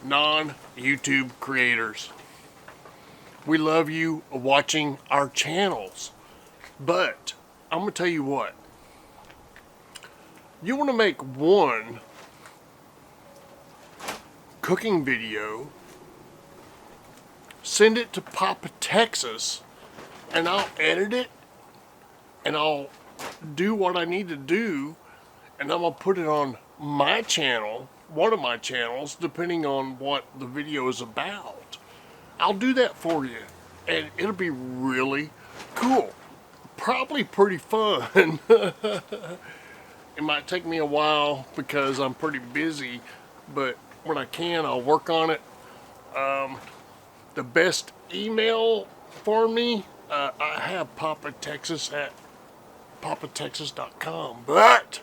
non-YouTube creators. We love you watching our channels, but I'm going to tell you what. You want to make one cooking video, send it to Papa Texas, and I'll edit it, and I'll do what I need to do, and I'm going to put it on my channel, one of my channels, depending on what the video is about. I'll do that for you, and it'll be really cool. Probably pretty fun. It might take me a while because I'm pretty busy, but when I can, I'll work on it. The best email for me, I have Papa Texas at papatexas.com, but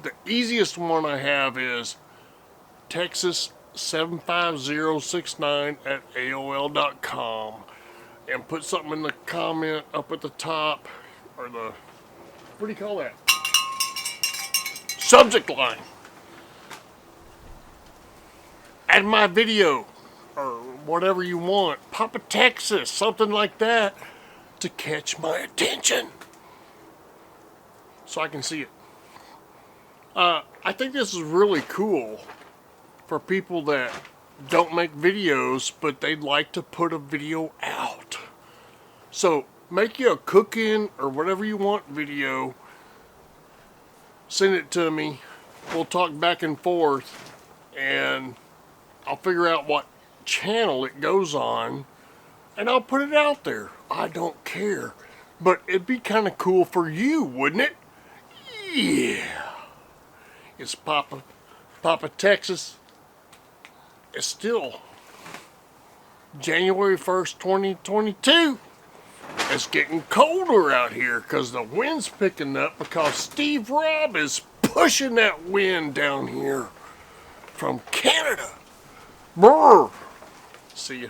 the easiest one I have is texas75069 at AOL.com, and put something in the comment up at the top, or the, what do you call that? Subject line. Add my video, or whatever you want, Papa Texas, something like that, to catch my attention, so I can see it. I think this is really cool for people that don't make videos, but they'd like to put a video out. So make you a cooking or whatever you want video, send it to me, we'll talk back and forth, and I'll figure out what channel it goes on, and I'll put it out there. I don't care, but it'd be kind of cool for you, wouldn't it? Yeah. It's Papa Texas. It's still January 1st, 2022. It's getting colder out here because the wind's picking up, because Steve Robb is pushing that wind down here from Canada. Brr. See ya.